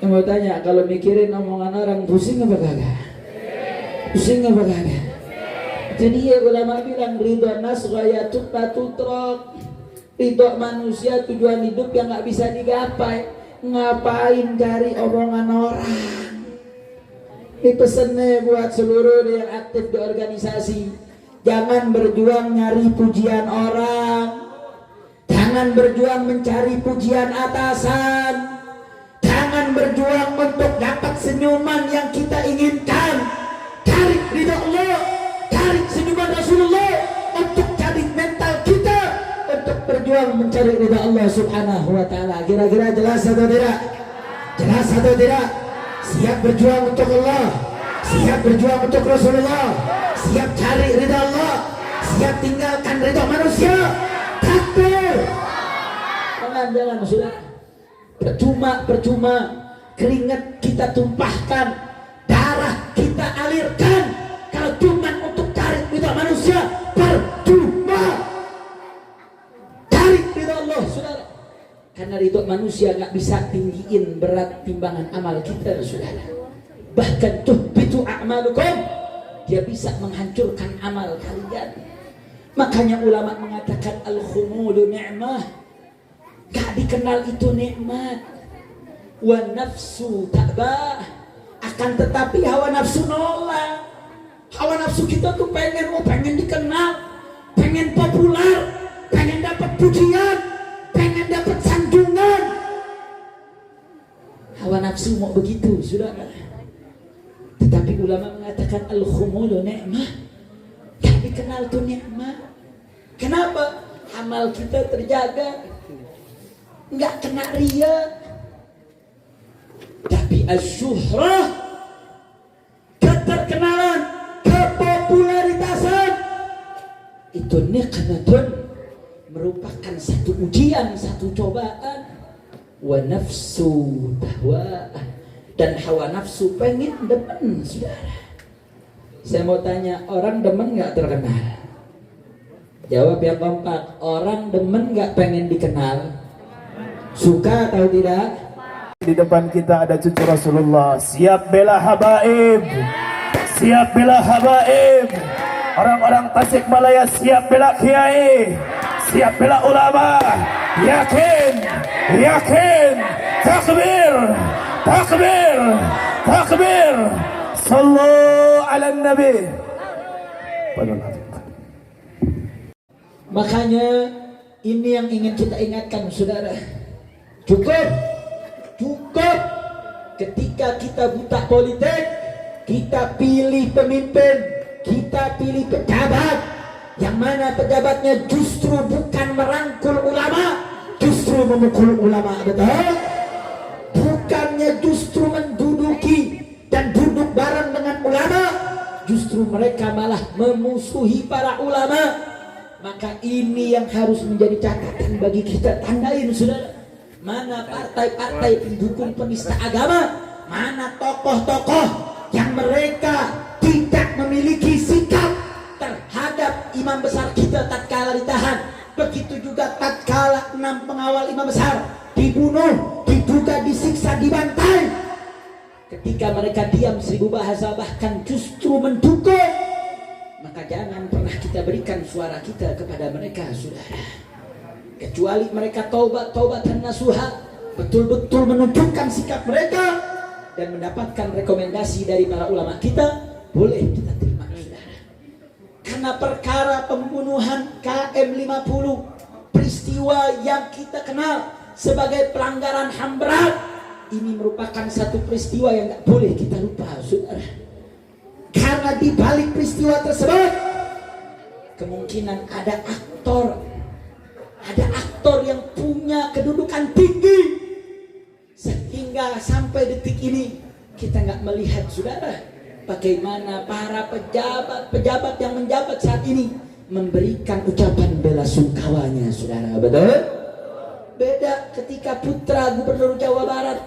Yang mau tanya, kalau mikirin omongan orang pusing apa kagak? Pusing apa kagak? Jadi ya ulama bilang ridho nas ghayatun la tudrak. Ridho manusia tujuan hidup yang gak bisa digapai. Ngapain cari omongan orang? Ini pesennya buat seluruh yang aktif di organisasi. Jangan berjuang nyari pujian orang. Jangan berjuang mencari pujian atasan. Jangan berjuang untuk dapat senyuman yang kita inginkan. Cari ridha Allah, cari senyuman Rasulullah, untuk cari mental kita untuk berjuang mencari ridha Allah Subhanahu wa taala. Kira-kira jelas atau tidak? Jelas atau tidak? Siap berjuang untuk Allah, siap berjuang untuk Rasulullah, siap cari ridha Allah, siap tinggalkan ridha manusia. Takbir. Jangan sudah. Percuma keringat kita tumpahkan, darah kita alirkan, kalau cuma untuk cari ridha manusia. Percuma. Cari ridha Allah, saudara. Karena ridha manusia nggak bisa tinggiin berat timbangan amal kita, saudara. Bahkan tuhbitu a'malukum, dia bisa menghancurkan amal kalian. Makanya ulama mengatakan al-khumulu ni'mah. Gak dikenal itu nikmat. Wa nafsu ta'bah, akan tetapi hawa nafsu nolak. Hawa nafsu kita tuh pengen dikenal, pengen populer, pengen dapat pujian, pengen dapat sanjungan. Hawa nafsu mau begitu, saudara. Tetapi ulama mengatakan al-khumulu ni'mah. Gak dikenal tuh nikmat. Kenapa? Amal kita terjaga, nggak kena ria. Tapi asyuhrah, keterkenalan, kepopularitasan, itu nikmatun, merupakan satu ujian, satu cobaan. Wa nafsu tahwa, dan hawa nafsu pengen demen, saudara. Saya mau tanya, orang demen nggak terkenal? Jawab ya kompak. Orang demen nggak pengen dikenal? Suka atau tidak? Di depan kita ada cucu Rasulullah. Siap bela habaib, siap bela habaib. Orang-orang Tasikmalaya siap bela kiai, siap bela ulama. Yakin, yakin. Takbir, takbir, takbir. Sallu ala nabi. Makanya ini yang ingin kita ingatkan, saudara. Cukup ketika kita buta politik, kita pilih pemimpin, kita pilih pejabat, yang mana pejabatnya justru bukan merangkul ulama, justru memukul ulama, betul? Bukannya justru menduduki dan duduk bareng dengan ulama, justru mereka malah memusuhi para ulama. Maka ini yang harus menjadi catatan bagi kita. Tandain, saudara. Mana partai-partai pendukung penista agama, mana tokoh-tokoh yang mereka tidak memiliki sikap terhadap imam besar kita tatkala ditahan. Begitu juga tatkala 6 pengawal imam besar dibunuh, diduga disiksa, dibantai. Ketika mereka diam 1000 bahasa, bahkan justru mendukung, maka jangan pernah kita berikan suara kita kepada mereka, saudara. Kecuali mereka taubatan nasuha, betul-betul menunjukkan sikap mereka dan mendapatkan rekomendasi dari para ulama kita, boleh kita terima, saudara. Karena perkara pembunuhan KM50, peristiwa yang kita kenal sebagai pelanggaran HAM berat, ini merupakan satu peristiwa yang gak boleh kita lupa, saudara. Karena di balik peristiwa tersebut kemungkinan ada aktor yang punya kedudukan tinggi, sehingga sampai detik ini kita nggak melihat, saudara, bagaimana para pejabat yang menjabat saat ini memberikan ucapan bela sungkawanya, saudara. Betul? Beda ketika putra gubernur Jawa Barat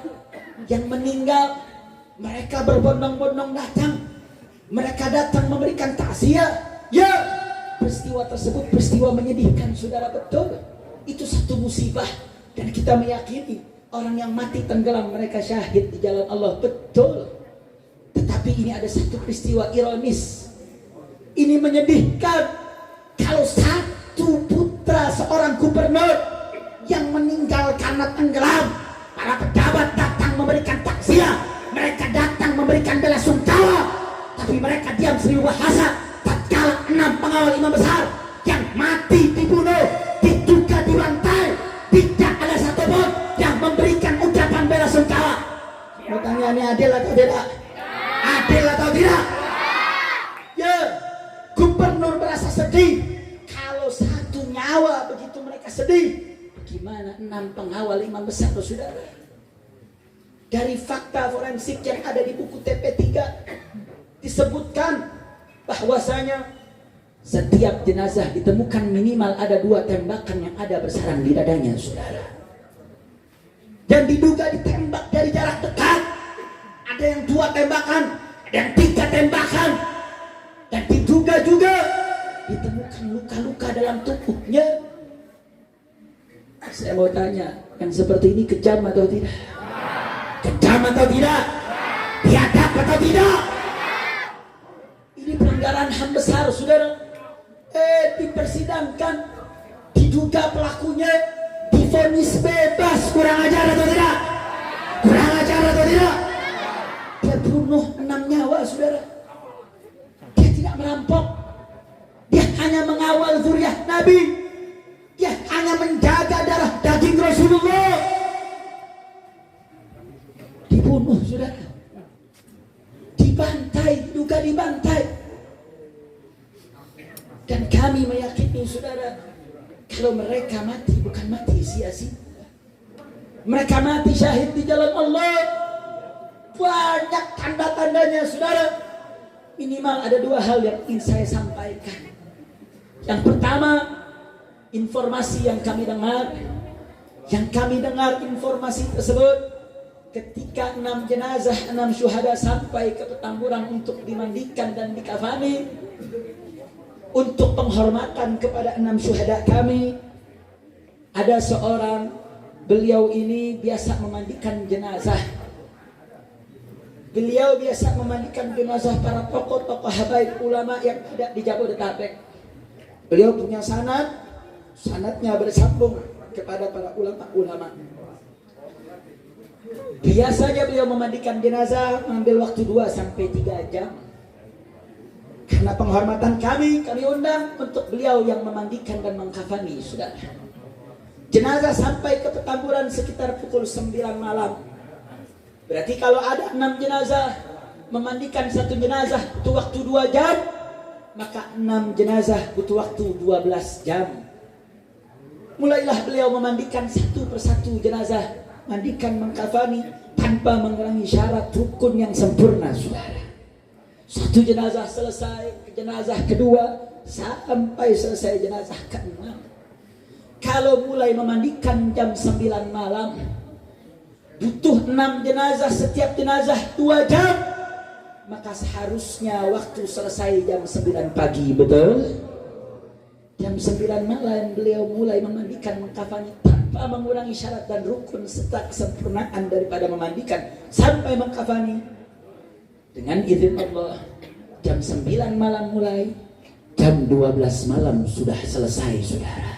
yang meninggal, mereka berbondong-bondong datang, mereka datang memberikan takziah. Ya, peristiwa tersebut peristiwa menyedihkan, saudara, betul. Itu satu musibah, dan kita meyakini Orang yang mati tenggelam mereka syahid di jalan Allah, betul. Tetapi ini ada satu peristiwa ironis. Ini menyedihkan. Kalau satu putra seorang gubernur yang meninggal karena tenggelam, para pejabat datang memberikan takziah, mereka datang memberikan bela sungkawa, tapi mereka diam seribu bahasa. Tatkala 6 pengawal imam besar yang mati dibunuh, diduga dibantai, tidak ada satupun yang memberikan ucapan bela sungkawa. Mau tanya, ini adil atau tidak? Adil atau tidak? Ya, gubernur merasa sedih. Kalau satu nyawa begitu mereka sedih, bagaimana 6 pengawal imam besar, saudara? Dari fakta forensik yang ada di buku TP3 disebutkan bahwasanya setiap jenazah ditemukan minimal ada 2 tembakan yang ada bersarang di dadanya, saudara. Dan diduga ditembak dari jarak dekat. Ada yang 2 tembakan, ada yang 3 tembakan. Dan diduga juga ditemukan luka-luka dalam tubuhnya. Saya mau tanya, yang seperti ini kejam atau tidak? Kejam atau tidak? Biadab atau tidak? Ini pelanggaran HAM besar, saudara. Dipersidangkan, diduga pelakunya divonis bebas. Kurang ajar atau tidak? Kurang ajar atau tidak? Dia bunuh 6 nyawa, saudara. Dia tidak merampok. Dia hanya mengawal zuriat Nabi. Dia hanya menjaga darah daging Rasulullah. Dibunuh, saudara. Dibantai, diduga dibantai. Dan kami meyakini, saudara, kalau mereka mati bukan mati sia-sia. Mereka mati syahid di jalan Allah. Banyak tanda-tandanya, saudara. Minimal ada 2 hal yang ingin saya sampaikan. Yang pertama, informasi yang kami dengar. Yang kami dengar informasi tersebut, ketika 6 jenazah, 6 syuhada sampai ke Petamburan untuk dimandikan dan dikafani, untuk penghormatan kepada 6 syuhada kami, ada seorang, beliau ini biasa memandikan jenazah. Beliau biasa memandikan jenazah para tokoh-tokoh habaib ulama yang ada di Jabodetabek. Beliau punya sanadnya bersambung kepada para ulama-ulama. Biasanya beliau memandikan jenazah mengambil waktu 2 sampai 3 jam. Karena penghormatan kami undang untuk beliau yang memandikan dan mengkafani, saudara. Jenazah sampai ke Petamburan sekitar pukul 9 malam. Berarti kalau ada 6 jenazah, memandikan 1 jenazah butuh waktu 2 jam, maka 6 jenazah butuh waktu 12 jam. Mulailah beliau memandikan satu persatu jenazah, mandikan, mengkafani tanpa mengurangi syarat rukun yang sempurna, saudara. 1 jenazah selesai, jenazah kedua, sampai selesai jenazah ke-6. Kalau mulai memandikan jam 9 malam, butuh 6 jenazah, setiap jenazah 2 jam, maka seharusnya waktu selesai jam 9 pagi, betul? Jam 9 malam beliau mulai memandikan, mengkafani tanpa mengurangi syarat dan rukun serta kesempurnaan daripada memandikan sampai mengkafani. Dengan izin Allah, jam 9 malam mulai, jam 12 malam sudah selesai, saudara.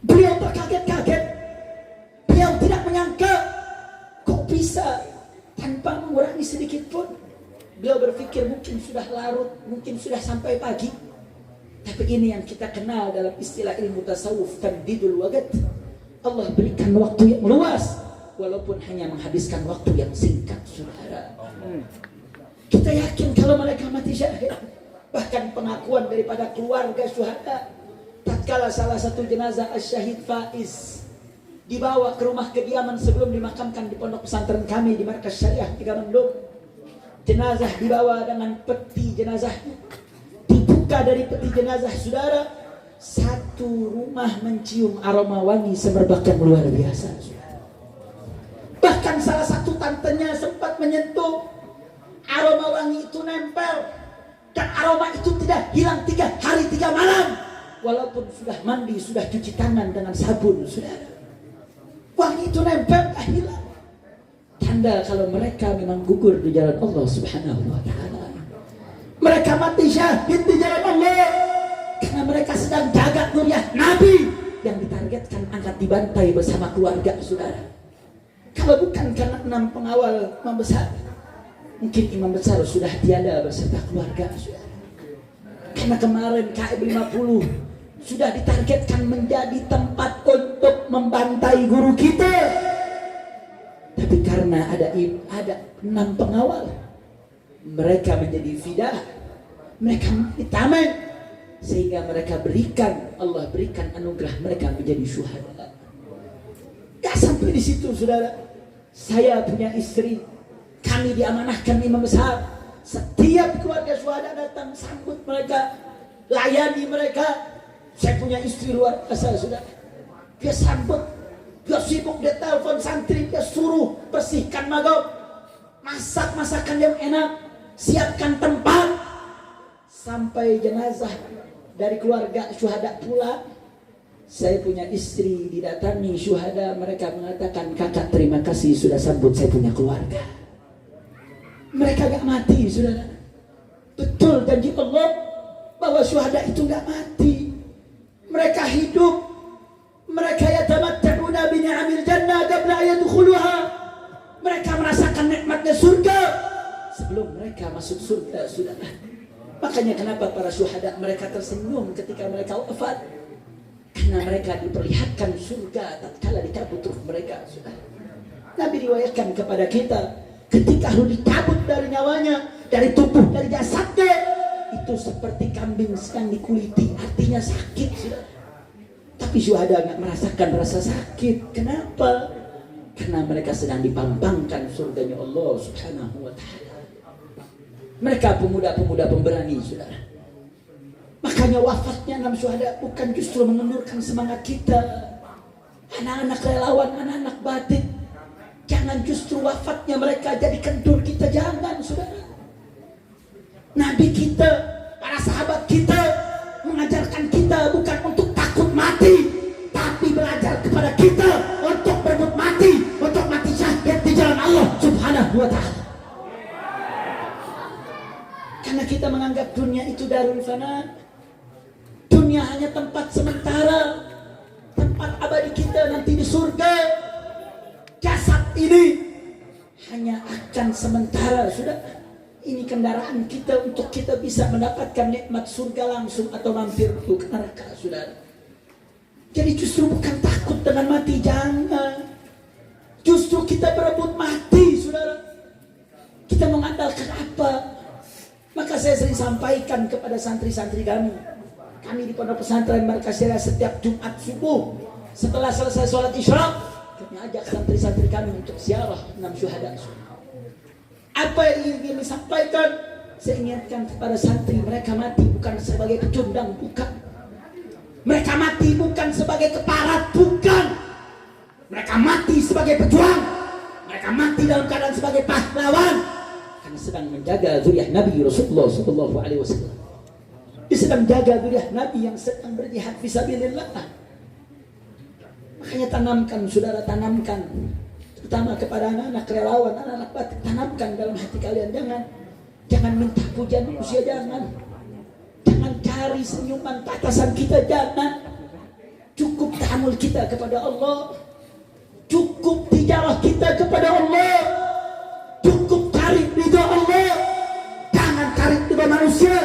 Beliau terkaget-kaget. Beliau tidak menyangka kok bisa tanpa mengurangi sedikit pun. Beliau berpikir mungkin sudah larut, mungkin sudah sampai pagi. Tapi ini yang kita kenal dalam istilah ilmu tasawuf, tamdidul waqt. Allah berikan waktu yang luas, walaupun hanya menghabiskan waktu yang singkat, saudara. Kita yakin kalau mereka mati syahid. Bahkan pengakuan daripada keluarga syuhada, tatkala salah satu jenazah Syahid Faiz dibawa ke rumah kediaman sebelum dimakamkan di pondok pesantren kami di Markas Syariah Megamendung. Jenazah dibawa dengan peti jenazahnya. Dibuka dari peti jenazah, saudara, satu rumah mencium aroma wangi semerbak yang luar biasa, saudara. Bahkan salah satu tantenya sempat menyentuh. Aroma wangi itu nempel, dan aroma itu tidak hilang 3 hari 3 malam, walaupun sudah mandi, sudah cuci tangan dengan sabun, saudara. Wangi itu nempel, hilang. Tanda kalau mereka memang gugur di jalan Allah Subhanahu wa ta'ala. Mereka mati syahid di jalan Allah karena mereka sedang jaga zuriat Nabi yang ditargetkan angkat dibantai bersama keluarga, saudara. Kalau bukan karena 6 pengawal imam besar, mungkin imam besar sudah tiada beserta keluarga, saudara. Karena kemarin KM 50 sudah ditargetkan menjadi tempat untuk membantai guru kita. Tapi karena ada 6 pengawal, mereka menjadi fidah, mereka ditamen, sehingga mereka Allah berikan anugerah mereka menjadi syuhada. Gak sampai di situ, saudara. Saya punya istri, kami diamanahkan imam besar. Setiap keluarga syuhada datang, sambut mereka, layani mereka. Saya punya istri luar biasa, saudara. Dia sambut, dia sibuk, dia telepon santri, dia suruh bersihkan maghrib, masak masakan yang enak, siapkan tempat. Sampai jenazah dari keluarga syuhada pulang, saya punya istri didatangi syuhada, mereka mengatakan, kakak terima kasih sudah sambut saya punya keluarga. Mereka gak mati, saudara. Betul janji Allah bahwa syuhada itu gak mati. Mereka hidup, mereka yatamatta'una bi ni'amil jannah qabla yadkhuluha. Mereka merasakan nikmatnya surga sebelum mereka masuk surga, saudara. Makanya kenapa para syuhada mereka tersenyum ketika mereka wafat? Karena mereka diperlihatkan surga tatkala dicabut ruh mereka, saudara. Nabi riwayatkan kepada kita, ketika ruh dicabut dari nyawanya, dari tubuh, dari jasadnya, itu seperti kambing sedang dikuliti, artinya sakit, saudara. Tapi syuhada nggak merasakan rasa sakit. Kenapa? Karena mereka sedang dipampangkan surganya Allah Subhanahu wa ta'ala. Mereka pemuda-pemuda pemberani, saudara. Makanya wafatnya 6 syuhada bukan justru mengendurkan semangat kita, anak-anak relawan, anak-anak batin. Jangan justru wafatnya mereka jadi kendur kita, jangan, saudara. Nabi kita, para sahabat kita mengajarkan kita bukan untuk takut mati, tapi belajar kepada kita untuk berebut mati, untuk mati syahid di jalan Allah Subhanahu wa ta'ala. Karena kita menganggap dunia itu darul fana, dunia hanya tempat sementara, tempat abadi kita nanti di surga. Jasad ini hanya akan sementara, sudah. Ini kendaraan kita untuk kita bisa mendapatkan nikmat surga langsung atau mampir dulu ke neraka, saudara. Jadi justru bukan takut dengan mati, jangan. Justru kita berebut mati, saudara. Kita mengandalkan apa? Maka saya sering sampaikan kepada santri-santri kami. Kami di Pondok Pesantren Markasira setiap Jumat subuh setelah selesai sholat isyraq, kami ajak santri-santri kami untuk ziarah 6 syuhada. Apa yang ingin disampaikan? Saya ingatkan kepada santri, mereka mati bukan sebagai pecundang, bukan. Mereka mati bukan sebagai keparat, bukan. Mereka mati sebagai pejuang. Mereka mati dalam keadaan sebagai pahlawan, karena sedang menjaga zuriat Nabi Rasulullah SAW. Dia sedang jaga zuriat Nabi yang sedang berjihad fisabilillah. Makanya tanamkan, saudara, tanamkan, terutama kepada anak-anak relawan, anak-anak batik, tanamkan dalam hati kalian. Jangan minta pujian manusia, jangan cari senyuman batasan kita, jangan. Cukup tahamul kita kepada Allah, cukup tijarah kita kepada Allah, cukup cari ridha Allah, jangan cari ridha manusia.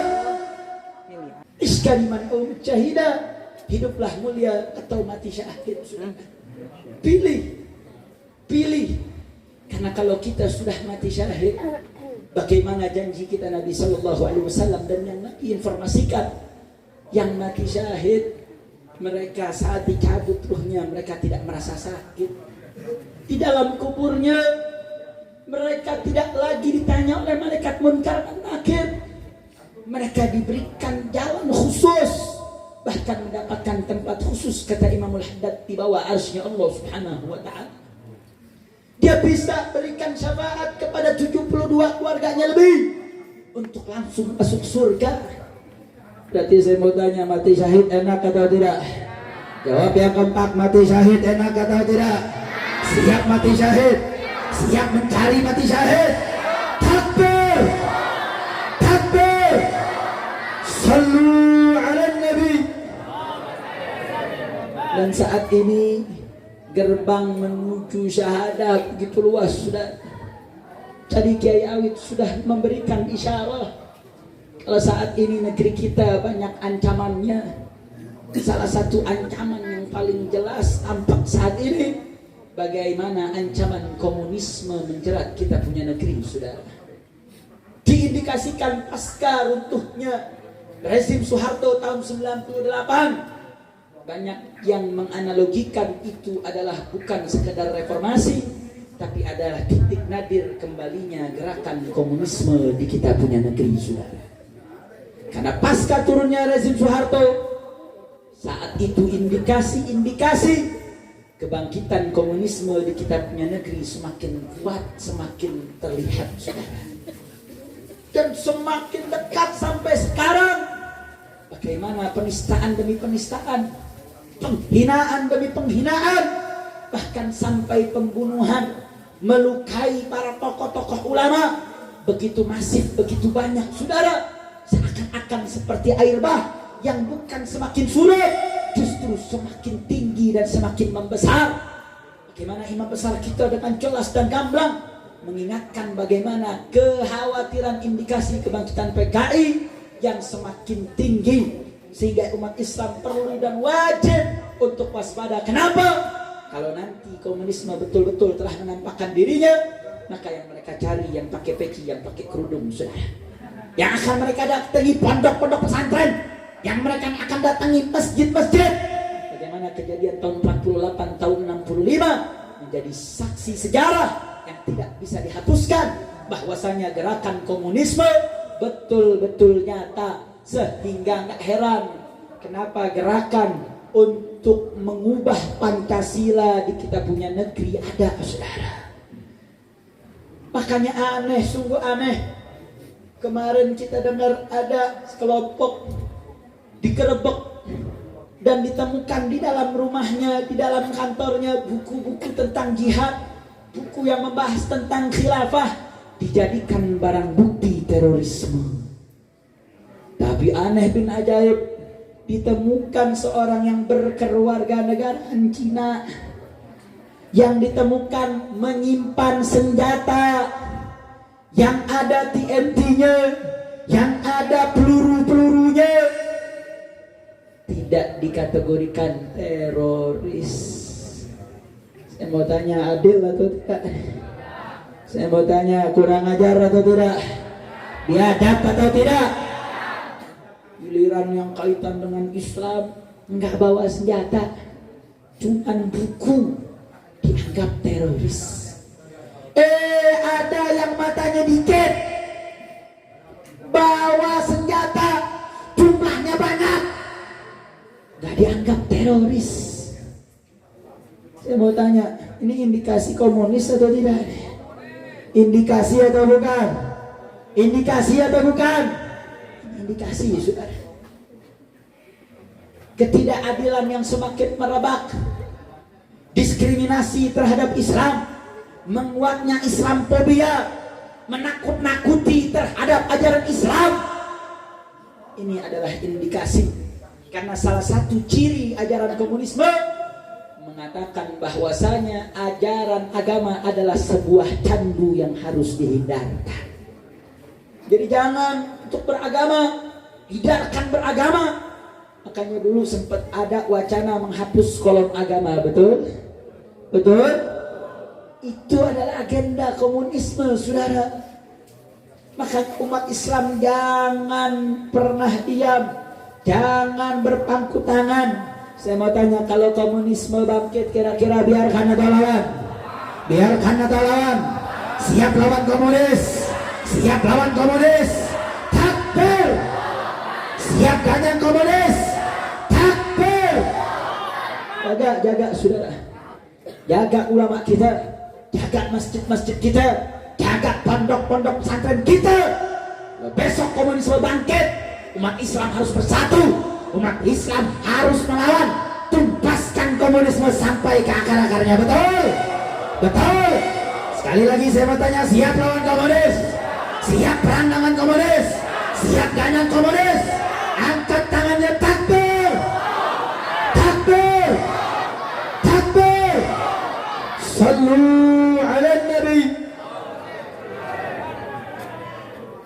Iskaliman syahida, hiduplah mulia atau mati syahid. Pilih. Karena kalau kita sudah mati syahid, bagaimana janji kita Nabi SAW dan yang Nabi informasikan, yang mati syahid mereka saat dicabut ruhnya mereka tidak merasa sakit. Di dalam kuburnya mereka tidak lagi ditanya oleh malaikat munkar dan nakir. Mereka diberikan jalan khusus, bahkan mendapatkan tempat khusus, kata Imamul Haddad, di bawah arsy Allah Subhanahu wa ta'ala. Dia bisa berikan syafaat kepada 72 keluarganya lebih untuk langsung masuk surga. Berarti saya mau tanya, mati syahid enak atau tidak? Jawab yang kompak, mati syahid enak atau tidak? Siap mati syahid? Siap mencari mati syahid? Takbir! Takbir! Sallu ala Nabi. Dan saat ini gerbang menuju syahadat begitu luas sudah. Tadi Kiai Awid sudah memberikan isyarat kalau saat ini negeri kita banyak ancamannya. Salah satu ancaman yang paling jelas tampak saat ini, bagaimana ancaman komunisme menjerat kita punya negeri, saudara. Diindikasikan pasca runtuhnya rezim Soeharto tahun 98, banyak yang menganalogikan itu adalah bukan sekedar reformasi, tapi adalah titik nadir kembalinya gerakan komunisme di kita punya negeri, saudara. Karena pasca turunnya rezim Soeharto, saat itu indikasi-indikasi kebangkitan komunisme di kita punya negeri semakin kuat, semakin terlihat, saudara. Dan semakin dekat sampai sekarang. Bagaimana penistaan demi penistaan, penghinaan demi penghinaan, bahkan sampai pembunuhan, melukai para tokoh-tokoh ulama begitu masif, begitu banyak, saudara. Seakan-akan seperti air bah yang bukan semakin surut, justru semakin tinggi dan semakin membesar. Bagaimana imam besar kita dengan jelas dan gamblang mengingatkan bagaimana kekhawatiran indikasi kebangkitan PKI yang semakin tinggi, sehingga umat Islam perlu dan wajib untuk waspada. Kenapa? Kalau nanti komunisme betul-betul telah menampakkan dirinya, maka yang mereka cari yang pakai peci, yang pakai kerudung, saudara. Yang akan mereka datangi pondok-pondok pesantren, yang mereka akan datangi masjid-masjid. Bagaimana kejadian tahun 48, tahun 65 menjadi saksi sejarah yang tidak bisa dihapuskan, bahwasanya gerakan komunisme betul-betul nyata, sehingga nggak heran kenapa gerakan untuk mengubah Pancasila di kita punya negeri ada, saudara. Makanya aneh, sungguh aneh. Kemarin kita dengar ada sekelompok digerebek dan ditemukan di dalam rumahnya, di dalam kantornya buku-buku tentang jihad, buku yang membahas tentang khilafah, dijadikan barang bukti terorisme. Tapi aneh bin ajaib, ditemukan seorang yang berkewarganegaraan Cina yang ditemukan menyimpan senjata yang ada TNT-nya, yang ada peluru-pelurunya, tidak dikategorikan teroris. Saya mau tanya, adil atau tidak? Saya mau tanya, kurang ajar atau tidak? Biadab atau tidak? Giliran yang kaitan dengan Islam nggak bawa senjata, cuman buku, dianggap teroris. Ada yang matanya dikit, bawa senjata, jumlahnya banyak, nggak dianggap teroris. Saya mau tanya, ini indikasi komunis atau tidak? Indikasi atau bukan? Indikasi atau bukan? Indikasi, saudara. Ketidakadilan yang semakin merebak, diskriminasi terhadap Islam, menguatnya Islamfobia, menakut-nakuti terhadap ajaran Islam. Ini adalah indikasi, karena salah satu ciri ajaran komunisme mengatakan bahwasanya ajaran agama adalah sebuah candu yang harus dihindarkan. Jadi jangan untuk beragama, hindarkan beragama. Makanya dulu sempat ada wacana menghapus kolom agama, betul? Betul? Itu adalah agenda komunisme, saudara. Maka umat Islam jangan pernah diam, jangan berpangku tangan. Saya mau tanya, kalau komunisme bangkit, kira-kira biarkan atau lawan? Biarkan atau lawan? Siap lawan komunis? Siap lawan komunis? Takbir! Siap ganyang komunis? Takbir! Jaga saudara. Jaga ulama kita, jaga masjid-masjid kita, jaga pondok-pondok pesantren kita. Besok komunisme bangkit, umat Islam harus bersatu, umat Islam harus melawan, tuntaskan komunisme sampai ke akar-akarnya, betul? Betul. Sekali lagi saya mau tanya, siap lawan komunis? Siap perang dengan komunis? Siap ganyan komunis? Angkat tangannya, takbir! Takbir! Takbir! Sallu ala Nabi.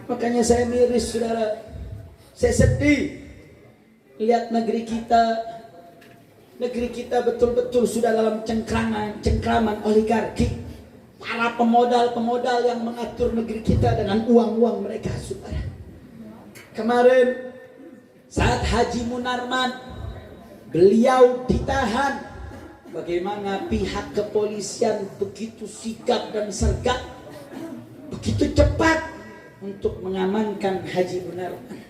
Makanya saya miris, saudara. Saya sedih lihat negeri kita betul-betul sudah dalam cengkraman oligarki. Para pemodal yang mengatur negeri kita dengan uang-uang mereka, saudara. Kemarin saat Haji Munarman beliau ditahan, bagaimana pihak kepolisian begitu sigap dan sergap, begitu cepat untuk mengamankan Haji Munarman.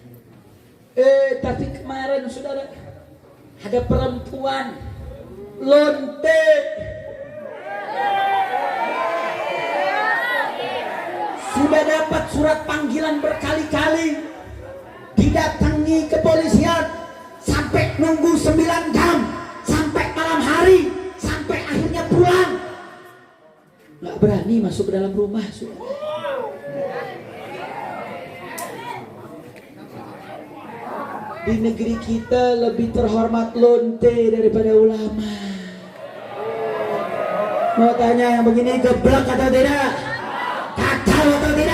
Tapi kemarin, saudara, ada perempuan lonte sudah dapat surat panggilan berkali-kali, didatangi kepolisian sampai nunggu 9 jam, sampai malam hari, sampai akhirnya pulang. Nggak berani masuk ke dalam rumah, saudara. Di negeri kita lebih terhormat lonte daripada ulama. Mau tanya yang begini, geblek atau tidak? Kacau atau tidak?